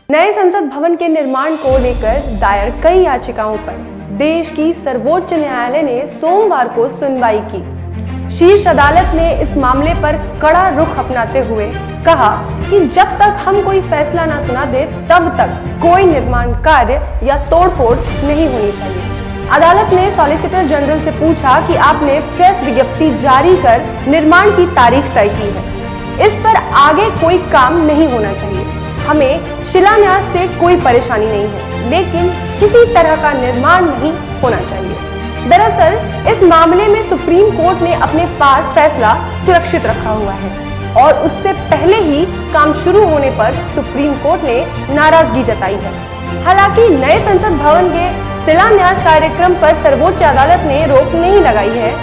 नए संसद भवन के निर्माण को लेकर दायर कई याचिकाओं पर देश की सर्वोच्च न्यायालय ने सोमवार को सुनवाई की। शीर्ष अदालत ने इस मामले पर कड़ा रुख अपनाते हुए कहा कि जब तक हम कोई फैसला ना सुना दे तब तक कोई निर्माण कार्य या तोड़फोड़ नहीं होनी चाहिए। अदालत ने सॉलिसिटर जनरल से पूछा कि आपने प्रेस विज्ञप्ति जारी कर निर्माण की तारीख तय की है, इस पर आगे कोई काम नहीं होना चाहिए। हमें शिलान्यास से कोई परेशानी नहीं है, लेकिन किसी तरह का निर्माण नहीं होना चाहिए। दरअसल इस मामले में सुप्रीम कोर्ट ने अपने पास फैसला सुरक्षित रखा हुआ है और उससे पहले ही काम शुरू होने पर सुप्रीम कोर्ट ने नाराजगी जताई है। हालांकि नए संसद भवन के शिलान्यास कार्यक्रम पर सर्वोच्च अदालत ने रोक नहीं लगाई है।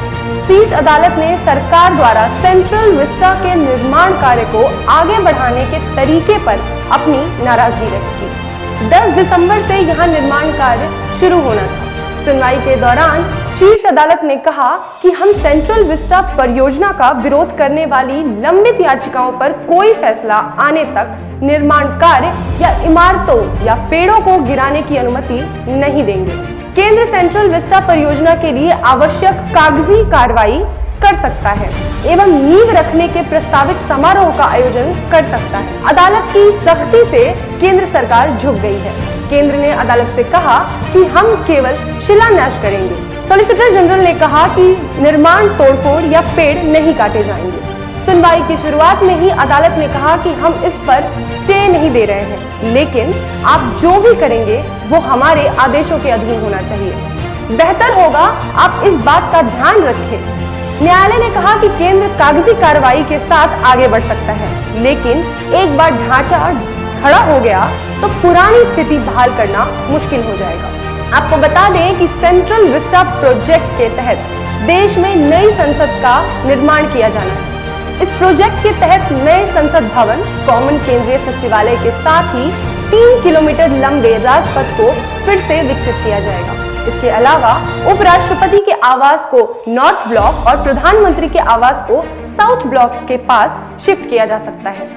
शीर्ष अदालत ने सरकार द्वारा सेंट्रल विस्टा के निर्माण कार्य को आगे बढ़ाने के तरीके पर अपनी नाराजगी व्यक्त की। 10 दिसंबर से यहां निर्माण कार्य शुरू होना था। सुनवाई के दौरान शीर्ष अदालत ने कहा कि हम सेंट्रल विस्टा परियोजना का विरोध करने वाली लंबित याचिकाओं पर कोई फैसला आने तक निर्माण कार्य या इमारतों या पेड़ों को गिराने की अनुमति नहीं देंगे। केंद्र सेंट्रल विस्टा परियोजना के लिए आवश्यक कागजी कार्रवाई कर सकता है एवं नींव रखने के प्रस्तावित समारोह का आयोजन कर सकता है। अदालत की सख्ती से केंद्र सरकार झुक गई है। केंद्र ने अदालत से कहा कि हम केवल शिलान्यास करेंगे। सॉलिसिटर जनरल ने कहा कि निर्माण तोड़फोड़ या पेड़ नहीं काटे जाएंगे। सुनवाई की शुरुआत में ही अदालत ने कहा कि हम इस पर स्टे नहीं दे रहे हैं, लेकिन आप जो भी करेंगे वो हमारे आदेशों के अधीन होना चाहिए। बेहतर होगा आप इस बात का ध्यान रखें। न्यायालय ने कहा कि केंद्र कागजी कार्रवाई के साथ आगे बढ़ सकता है, लेकिन एक बार ढांचा खड़ा हो गया तो पुरानी स्थिति बहाल करना मुश्किल हो जाएगा। आपको बता दें कि सेंट्रल विस्टा प्रोजेक्ट के तहत देश में नई संसद का निर्माण किया जाना है। इस प्रोजेक्ट के तहत नए संसद भवन, कॉमन केंद्रीय सचिवालय के साथ ही 3 किलोमीटर लंबे राजपथ को फिर से विकसित किया जाएगा। इसके अलावा उपराष्ट्रपति के आवास को नॉर्थ ब्लॉक और प्रधानमंत्री के आवास को साउथ ब्लॉक के पास शिफ्ट किया जा सकता है।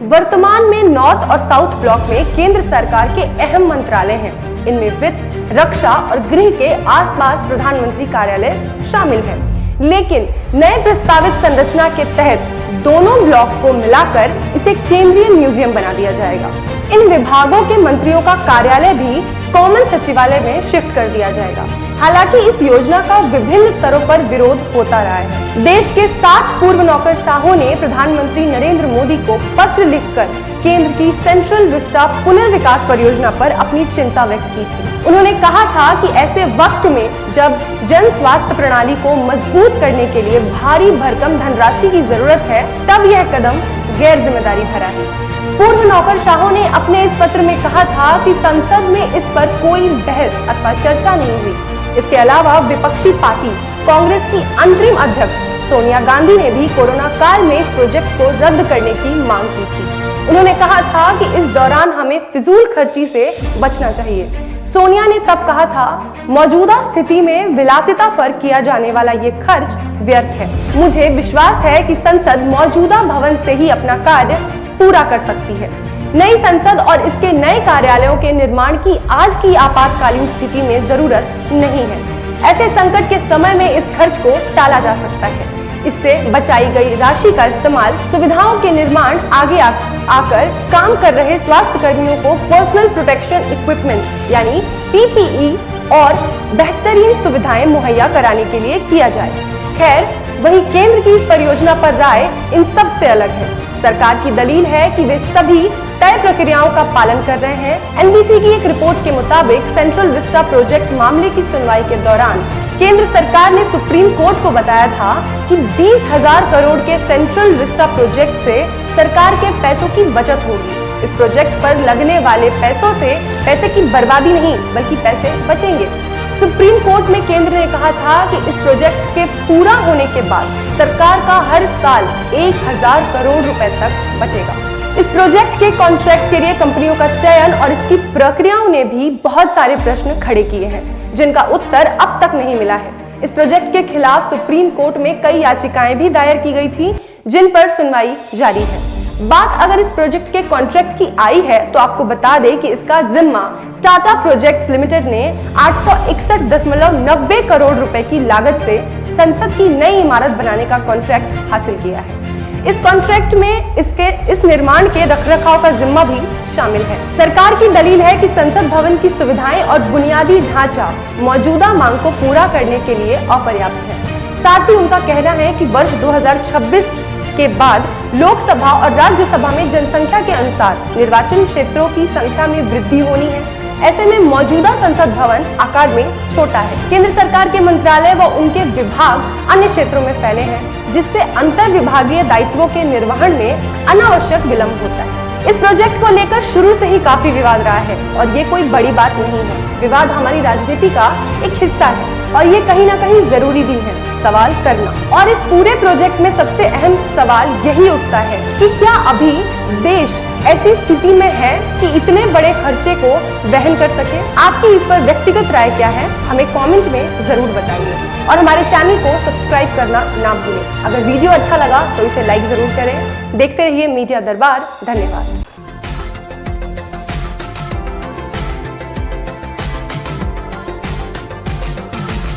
वर्तमान में नॉर्थ और साउथ ब्लॉक में केंद्र सरकार के अहम मंत्रालय हैं। इनमें वित्त, रक्षा और गृह के आसपास प्रधानमंत्री कार्यालय शामिल है। लेकिन नए प्रस्तावित संरचना के तहत दोनों ब्लॉक को मिलाकर इसे केंद्रीय म्यूजियम बना दिया जाएगा। इन विभागों के मंत्रियों का कार्यालय भी कॉमन सचिवालय में शिफ्ट कर दिया जाएगा। हालांकि इस योजना का विभिन्न स्तरों पर विरोध होता रहा है। देश के 60 पूर्व नौकरशाहों ने प्रधानमंत्री नरेंद्र मोदी को पत्र लिखकर केंद्र की सेंट्रल विस्टा पुनर्विकास परियोजना पर अपनी चिंता व्यक्त की थी। उन्होंने कहा था कि ऐसे वक्त में जब जन स्वास्थ्य प्रणाली को मजबूत करने के लिए भारी भरकम धनराशि की जरूरत है, तब यह कदम गैर जिम्मेदारी भरा है। पूर्व नौकरशाहों ने अपने इस पत्र में कहा था कि संसद में इस पर कोई बहस अथवा चर्चा नहीं हुई। इसके अलावा विपक्षी पार्टी कांग्रेस की अंतरिम अध्यक्ष सोनिया गांधी ने भी कोरोना काल में इस प्रोजेक्ट को रद्द करने की मांग की थी। उन्होंने कहा था कि इस दौरान हमें फिजूल खर्ची से बचना चाहिए। सोनिया ने तब कहा था, मौजूदा स्थिति में विलासिता पर किया जाने वाला ये खर्च व्यर्थ है। मुझे विश्वास है कि संसद मौजूदा भवन से ही अपना कार्य पूरा कर सकती है। नई संसद और इसके नए कार्यालयों के निर्माण की आज की आपातकालीन स्थिति में जरूरत नहीं है। ऐसे संकट के समय में इस खर्च को टाला जा सकता है। इससे बचाई गई राशि का इस्तेमाल सुविधाओं के निर्माण आगे आकर काम कर रहे स्वास्थ्य कर्मियों को पर्सनल प्रोटेक्शन इक्विपमेंट यानी PPE और बेहतरीन सुविधाएं मुहैया कराने के लिए किया जाए। खैर, वहीं केंद्र की इस परियोजना पर राय इन सब से अलग है। सरकार की दलील है कि वे सभी तय प्रक्रियाओं का पालन कर रहे हैं। NBT की एक रिपोर्ट के मुताबिक सेंट्रल विस्टा प्रोजेक्ट मामले की सुनवाई के दौरान केंद्र सरकार ने सुप्रीम कोर्ट को बताया था कि 20,000 करोड़ के सेंट्रल विस्टा प्रोजेक्ट से सरकार के पैसों की बचत होगी। इस प्रोजेक्ट पर लगने वाले पैसों से पैसे की बर्बादी नहीं बल्कि पैसे बचेंगे। सुप्रीम कोर्ट में केंद्र ने कहा था कि इस प्रोजेक्ट के पूरा होने के बाद सरकार का हर साल 1,000 करोड़ रुपए तक बचेगा। इस प्रोजेक्ट के कॉन्ट्रैक्ट के लिए कंपनियों का चयन और इसकी प्रक्रियाओं ने भी बहुत सारे प्रश्न खड़े किए हैं, जिनका उत्तर अब तक नहीं मिला है। इस प्रोजेक्ट के खिलाफ सुप्रीम कोर्ट में कई याचिकाएं भी दायर की गई थी, जिन पर सुनवाई जारी है। बात अगर इस प्रोजेक्ट के कॉन्ट्रैक्ट की आई है तो आपको बता दें कि इसका जिम्मा टाटा प्रोजेक्ट्स लिमिटेड ने 861.90 करोड़ रुपए की लागत से संसद की नई इमारत बनाने का कॉन्ट्रैक्ट हासिल किया है। इस कॉन्ट्रैक्ट में इस निर्माण के रखरखाव का जिम्मा भी शामिल है। सरकार की दलील है कि संसद भवन की सुविधाएं और बुनियादी ढांचा मौजूदा मांग को पूरा करने के लिए अपर्याप्त है। साथ ही उनका कहना है कि वर्ष 2026 के बाद लोकसभा और राज्यसभा में जनसंख्या के अनुसार निर्वाचन क्षेत्रों की संख्या में वृद्धि होनी है। ऐसे में मौजूदा संसद भवन आकार में छोटा है। केंद्र सरकार के मंत्रालय व उनके विभाग अन्य क्षेत्रों में फैले हैं, जिससे अंतर विभागीय दायित्वों के निर्वहन में अनावश्यक विलंब होता है। इस प्रोजेक्ट को लेकर शुरू से ही काफी विवाद रहा है और ये कोई बड़ी बात नहीं है। विवाद हमारी राजनीति का एक हिस्सा है और ये कहीं ना कहीं जरूरी भी है सवाल करना। और इस पूरे प्रोजेक्ट में सबसे अहम सवाल यही उठता है कि क्या अभी देश ऐसी स्थिति में है कि इतने बड़े खर्चे को वहन कर सके। आपकी इस पर व्यक्तिगत राय क्या है, हमें कमेंट में जरूर बताइए और हमारे चैनल को सब्सक्राइब करना ना भूलें। अगर वीडियो अच्छा लगा तो इसे लाइक जरूर करें। देखते रहिए मीडिया दरबार। धन्यवाद।